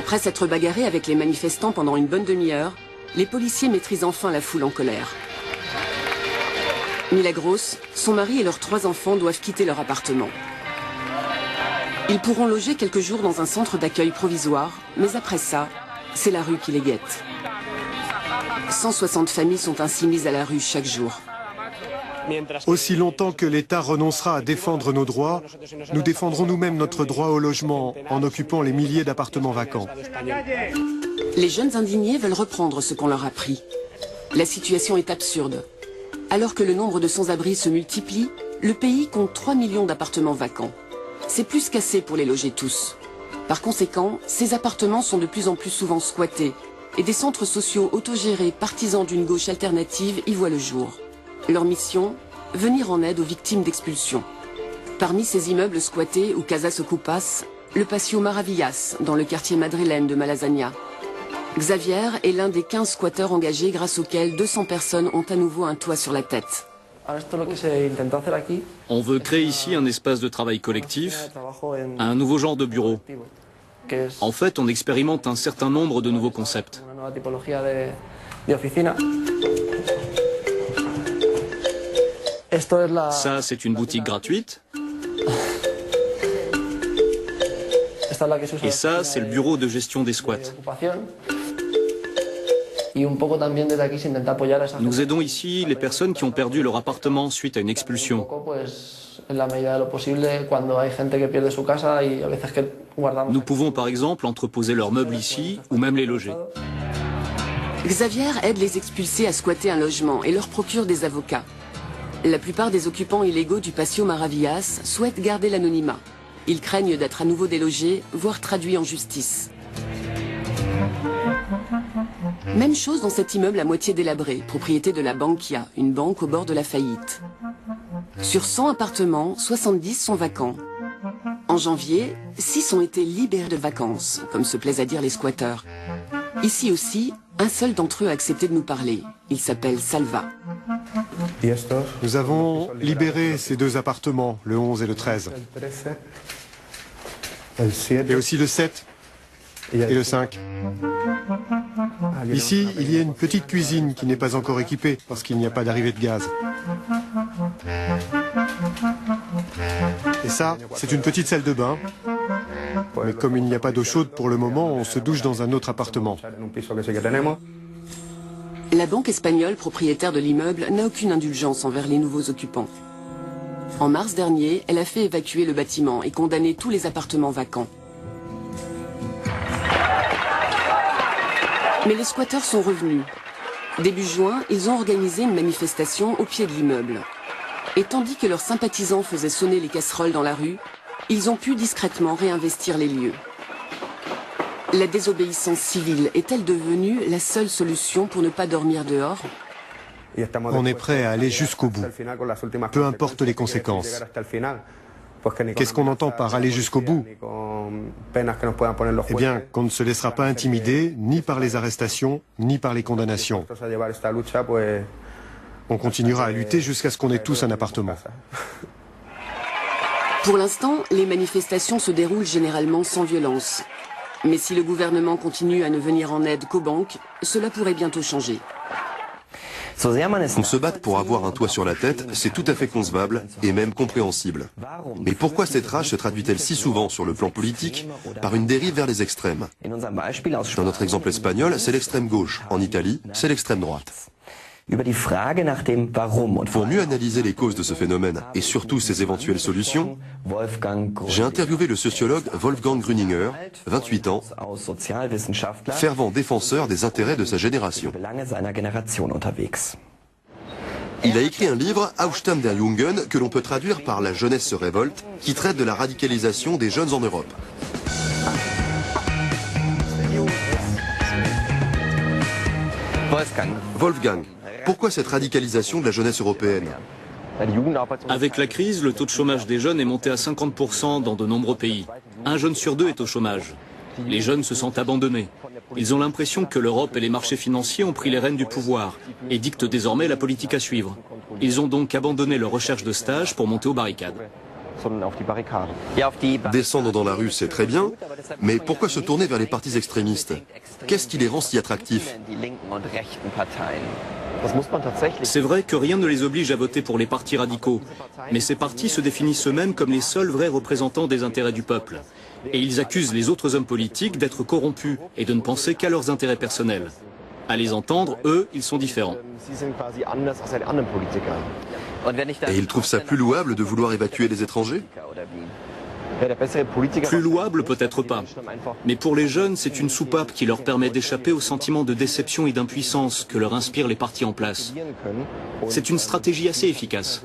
Après s'être bagarré avec les manifestants pendant une bonne demi-heure, les policiers maîtrisent enfin la foule en colère. Milagros, son mari et leurs 3 enfants doivent quitter leur appartement. Ils pourront loger quelques jours dans un centre d'accueil provisoire, mais après ça, c'est la rue qui les guette. 160 familles sont ainsi mises à la rue chaque jour. Aussi longtemps que l'État renoncera à défendre nos droits, nous défendrons nous-mêmes notre droit au logement en occupant les milliers d'appartements vacants. Les jeunes indignés veulent reprendre ce qu'on leur a pris. La situation est absurde. Alors que le nombre de sans-abri se multiplie, le pays compte 3 millions d'appartements vacants. C'est plus qu'assez pour les loger tous. Par conséquent, ces appartements sont de plus en plus souvent squattés et des centres sociaux autogérés partisans d'une gauche alternative y voient le jour. Leur mission, venir en aide aux victimes d'expulsion. Parmi ces immeubles squattés ou casas ocupas, le Paseo Maravillas, dans le quartier madrilène de Malasaña. Xavier est l'un des 15 squatteurs engagés grâce auxquels 200 personnes ont à nouveau un toit sur la tête. On veut créer ici un espace de travail collectif, un nouveau genre de bureau. En fait, on expérimente un certain nombre de nouveaux concepts. Ça, c'est une boutique gratuite. Et ça, c'est le bureau de gestion des squats. Nous aidons ici les personnes qui ont perdu leur appartement suite à une expulsion. Nous pouvons par exemple entreposer leurs meubles ici ou même les loger. Xavier aide les expulsés à squatter un logement et leur procure des avocats. La plupart des occupants illégaux du Paseo Maravillas souhaitent garder l'anonymat. Ils craignent d'être à nouveau délogés, voire traduits en justice. Même chose dans cet immeuble à moitié délabré, propriété de la Bankia, une banque au bord de la faillite. Sur 100 appartements, 70 sont vacants. En janvier, 6 ont été libérés de vacances, comme se plaisent à dire les squatteurs. Ici aussi, un seul d'entre eux a accepté de nous parler. Il s'appelle Salva. Nous avons libéré ces 2 appartements, le 11 et le 13. Et aussi le 7 et le 5. Ici, il y a une petite cuisine qui n'est pas encore équipée parce qu'il n'y a pas d'arrivée de gaz. Et ça, c'est une petite salle de bain. Mais comme il n'y a pas d'eau chaude pour le moment, on se douche dans un autre appartement. La banque espagnole, propriétaire de l'immeuble, n'a aucune indulgence envers les nouveaux occupants. En mars dernier, elle a fait évacuer le bâtiment et condamné tous les appartements vacants. Mais les squatteurs sont revenus. Début juin, ils ont organisé une manifestation au pied de l'immeuble. Et tandis que leurs sympathisants faisaient sonner les casseroles dans la rue, ils ont pu discrètement réinvestir les lieux. La désobéissance civile est-elle devenue la seule solution pour ne pas dormir dehors ? On est prêt à aller jusqu'au bout, peu importe les conséquences. Qu'est-ce qu'on entend par aller jusqu'au bout? Eh bien, qu'on ne se laissera pas intimider, ni par les arrestations, ni par les condamnations. On continuera à lutter jusqu'à ce qu'on ait tous un appartement. Pour l'instant, les manifestations se déroulent généralement sans violence. Mais si le gouvernement continue à ne venir en aide qu'aux banques, cela pourrait bientôt changer. On se bat pour avoir un toit sur la tête, c'est tout à fait concevable et même compréhensible. Mais pourquoi cette rage se traduit-elle si souvent sur le plan politique par une dérive vers les extrêmes? Dans notre exemple espagnol, c'est l'extrême gauche. En Italie, c'est l'extrême droite. Pour mieux analyser les causes de ce phénomène et surtout ses éventuelles solutions, j'ai interviewé le sociologue Wolfgang Grüninger, 28 ans, fervent défenseur des intérêts de sa génération. Il a écrit un livre, Aufstand der Jungen, que l'on peut traduire par La jeunesse se révolte, qui traite de la radicalisation des jeunes en Europe. Wolfgang, pourquoi cette radicalisation de la jeunesse européenne? Avec la crise, le taux de chômage des jeunes est monté à 50% dans de nombreux pays. Un jeune sur 2 est au chômage. Les jeunes se sentent abandonnés. Ils ont l'impression que l'Europe et les marchés financiers ont pris les rênes du pouvoir et dictent désormais la politique à suivre. Ils ont donc abandonné leur recherche de stage pour monter aux barricades. Descendre dans la rue, c'est très bien, mais pourquoi se tourner vers les partis extrémistes? Qu'est-ce qui les rend si attractifs? C'est vrai que rien ne les oblige à voter pour les partis radicaux, mais ces partis se définissent eux-mêmes comme les seuls vrais représentants des intérêts du peuple. Et ils accusent les autres hommes politiques d'être corrompus et de ne penser qu'à leurs intérêts personnels. À les entendre, eux, ils sont différents. Et ils trouvent ça plus louable de vouloir évacuer les étrangers? Plus louable, peut-être pas. Mais pour les jeunes, c'est une soupape qui leur permet d'échapper au sentiment de déception et d'impuissance que leur inspirent les partis en place. C'est une stratégie assez efficace.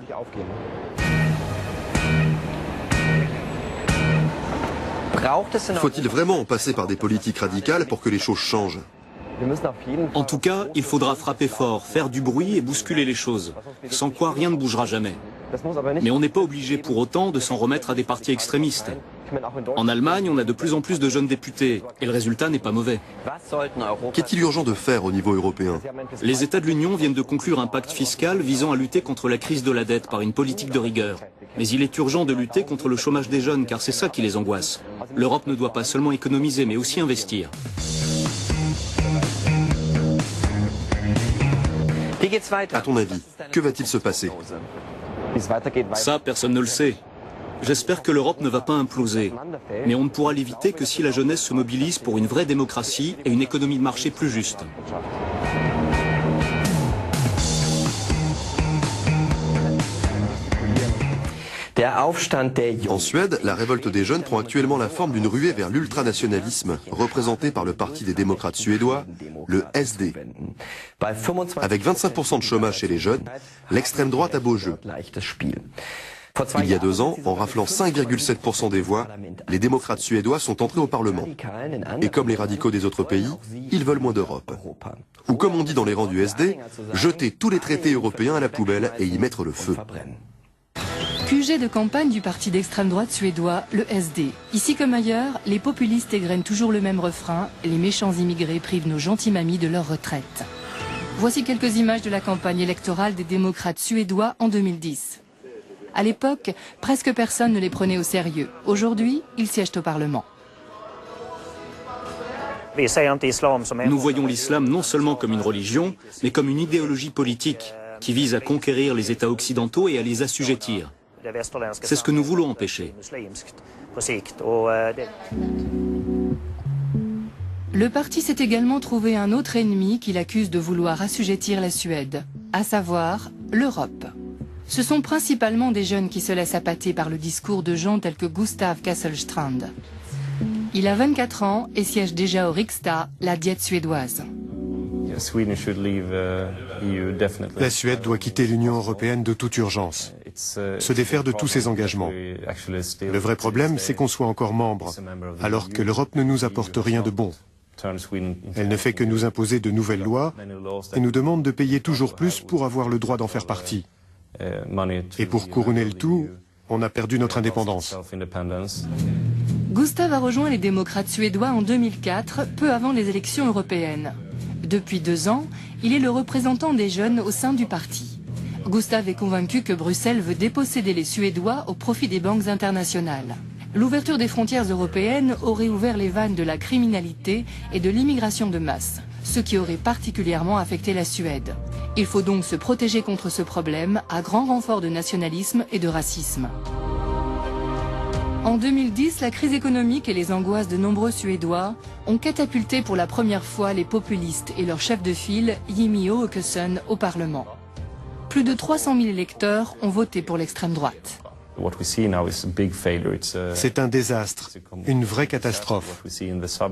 Faut-il vraiment en passer par des politiques radicales pour que les choses changent? En tout cas, il faudra frapper fort, faire du bruit et bousculer les choses, sans quoi rien ne bougera jamais. Mais on n'est pas obligé pour autant de s'en remettre à des partis extrémistes. En Allemagne, on a de plus en plus de jeunes députés, et le résultat n'est pas mauvais. Qu'est-il urgent de faire au niveau européen? Les États de l'Union viennent de conclure un pacte fiscal visant à lutter contre la crise de la dette par une politique de rigueur. Mais il est urgent de lutter contre le chômage des jeunes, car c'est ça qui les angoisse. L'Europe ne doit pas seulement économiser, mais aussi investir. À ton avis, que va-t-il se passer? Ça, personne ne le sait. J'espère que l'Europe ne va pas imploser. Mais on ne pourra l'éviter que si la jeunesse se mobilise pour une vraie démocratie et une économie de marché plus juste. En Suède, la révolte des jeunes prend actuellement la forme d'une ruée vers l'ultranationalisme, représenté par le Parti des démocrates suédois, le SD. Avec 25% de chômage chez les jeunes, l'extrême droite a beau jeu. Il y a 2 ans, en raflant 5,7% des voix, les démocrates suédois sont entrés au Parlement. Et comme les radicaux des autres pays, ils veulent moins d'Europe. Ou comme on dit dans les rangs du SD, jeter tous les traités européens à la poubelle et y mettre le feu. QG de campagne du parti d'extrême droite suédois, le SD. Ici comme ailleurs, les populistes égrènent toujours le même refrain, les méchants immigrés privent nos gentils mamies de leur retraite. Voici quelques images de la campagne électorale des démocrates suédois en 2010. À l'époque, presque personne ne les prenait au sérieux. Aujourd'hui, ils siègent au Parlement. Nous voyons l'islam non seulement comme une religion, mais comme une idéologie politique qui vise à conquérir les États occidentaux et à les assujettir. C'est ce que nous voulons empêcher. Le parti s'est également trouvé un autre ennemi qu'il accuse de vouloir assujettir la Suède, à savoir l'Europe. Ce sont principalement des jeunes qui se laissent appâter par le discours de gens tels que Gustav Kasselstrand. Il a 24 ans et siège déjà au Riksdag, la diète suédoise. La Suède doit quitter l'Union européenne de toute urgence, se défaire de tous ses engagements. Le vrai problème, c'est qu'on soit encore membre, alors que l'Europe ne nous apporte rien de bon. Elle ne fait que nous imposer de nouvelles lois et nous demande de payer toujours plus pour avoir le droit d'en faire partie. Et pour couronner le tout, on a perdu notre indépendance. Gustav a rejoint les démocrates suédois en 2004, peu avant les élections européennes. Depuis 2 ans, il est le représentant des jeunes au sein du parti. Gustav est convaincu que Bruxelles veut déposséder les Suédois au profit des banques internationales. L'ouverture des frontières européennes aurait ouvert les vannes de la criminalité et de l'immigration de masse, ce qui aurait particulièrement affecté la Suède. Il faut donc se protéger contre ce problème à grand renfort de nationalisme et de racisme. En 2010, la crise économique et les angoisses de nombreux Suédois ont catapulté pour la première fois les populistes et leur chef de file, Jimmie Åkesson, au Parlement. Plus de 300 000 électeurs ont voté pour l'extrême droite. C'est un désastre, une vraie catastrophe,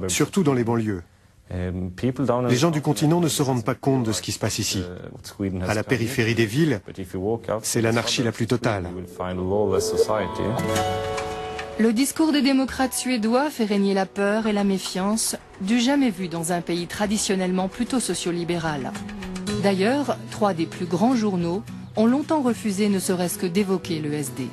surtout dans les banlieues. Les gens du continent ne se rendent pas compte de ce qui se passe ici. À la périphérie des villes, c'est l'anarchie la plus totale. Le discours des démocrates suédois fait régner la peur et la méfiance, du jamais vu dans un pays traditionnellement plutôt sociolibéral. D'ailleurs, 3 des plus grands journaux ont longtemps refusé ne serait-ce que d'évoquer le SD.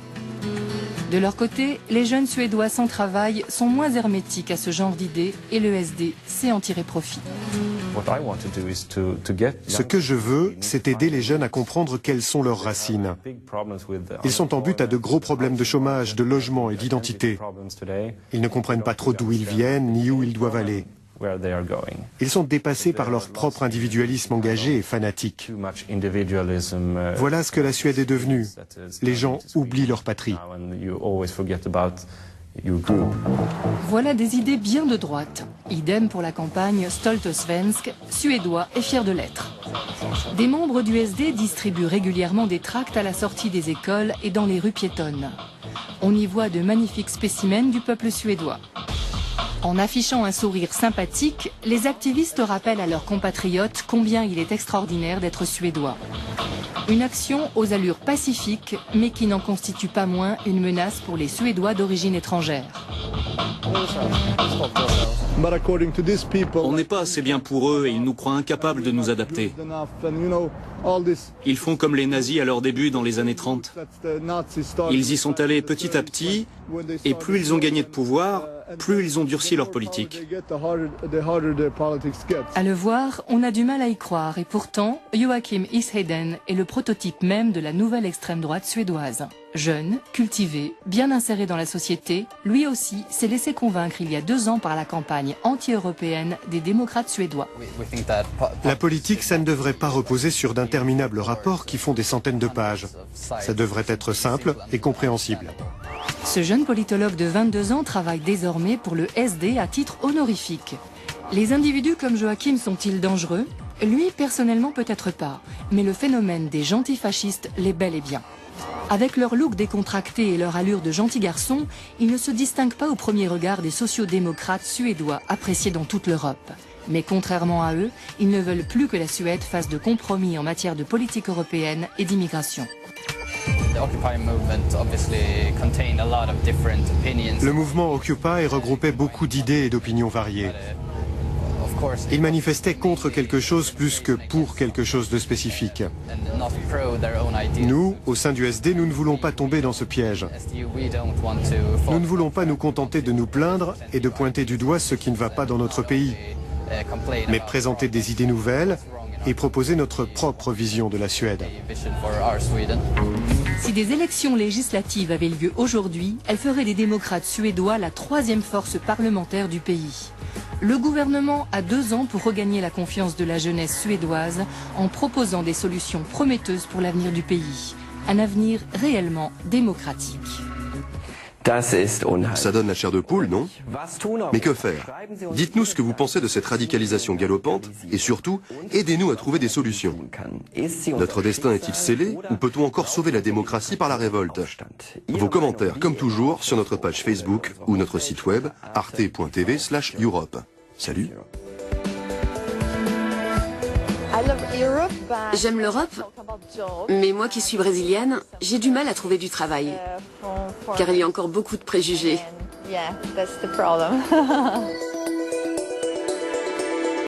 De leur côté, les jeunes Suédois sans travail sont moins hermétiques à ce genre d'idées et le SD sait en tirer profit. Ce que je veux, c'est aider les jeunes à comprendre quelles sont leurs racines. Ils sont en butte à de gros problèmes de chômage, de logement et d'identité. Ils ne comprennent pas trop d'où ils viennent ni où ils doivent aller. Ils sont dépassés par leur propre individualisme engagé et fanatique. Voilà ce que la Suède est devenue. Les gens oublient leur patrie. Voilà des idées bien de droite. Idem pour la campagne Stolte Svensk, suédois et fier de l'être. Des membres du SD distribuent régulièrement des tracts à la sortie des écoles et dans les rues piétonnes. On y voit de magnifiques spécimens du peuple suédois. En affichant un sourire sympathique, les activistes rappellent à leurs compatriotes combien il est extraordinaire d'être suédois. Une action aux allures pacifiques, mais qui n'en constitue pas moins une menace pour les Suédois d'origine étrangère. On n'est pas assez bien pour eux et ils nous croient incapables de nous adapter. Ils font comme les nazis à leur début dans les années 30. Ils y sont allés petit à petit et plus ils ont gagné de pouvoir, plus ils ont durci leur politique. À le voir, on a du mal à y croire et pourtant, Joachim Isheden est le prototype même de la nouvelle extrême droite suédoise. Jeune, cultivé, bien inséré dans la société, lui aussi s'est laissé convaincre il y a 2 ans par la campagne anti-européenne des démocrates suédois. La politique, ça ne devrait pas reposer sur d'interminables rapports qui font des centaines de pages. Ça devrait être simple et compréhensible. Ce jeune politologue de 22 ans travaille désormais pour le SD à titre honorifique. Les individus comme Joachim sont-ils dangereux? Lui, personnellement, peut-être pas. Mais le phénomène des gentils fascistes l'est bel et bien. Avec leur look décontracté et leur allure de gentils garçons, ils ne se distinguent pas au premier regard des sociodémocrates suédois appréciés dans toute l'Europe. Mais contrairement à eux, ils ne veulent plus que la Suède fasse de compromis en matière de politique européenne et d'immigration. Le mouvement Occupy regroupait beaucoup d'idées et d'opinions variées. Ils manifestaient contre quelque chose plus que pour quelque chose de spécifique. Nous, au sein du SD, nous ne voulons pas tomber dans ce piège. Nous ne voulons pas nous contenter de nous plaindre et de pointer du doigt ce qui ne va pas dans notre pays, mais présenter des idées nouvelles et proposer notre propre vision de la Suède. Si des élections législatives avaient lieu aujourd'hui, elles feraient des démocrates suédois la 3e force parlementaire du pays. Le gouvernement a 2 ans pour regagner la confiance de la jeunesse suédoise en proposant des solutions prometteuses pour l'avenir du pays. Un avenir réellement démocratique. Ça donne la chair de poule, non? Mais que faire? Dites-nous ce que vous pensez de cette radicalisation galopante et surtout, aidez-nous à trouver des solutions. Notre destin est-il scellé ou peut-on encore sauver la démocratie par la révolte? Vos commentaires, comme toujours, sur notre page Facebook ou notre site web arte.tv/Europe. Salut! J'aime l'Europe, mais moi qui suis brésilienne, j'ai du mal à trouver du travail, car il y a encore beaucoup de préjugés.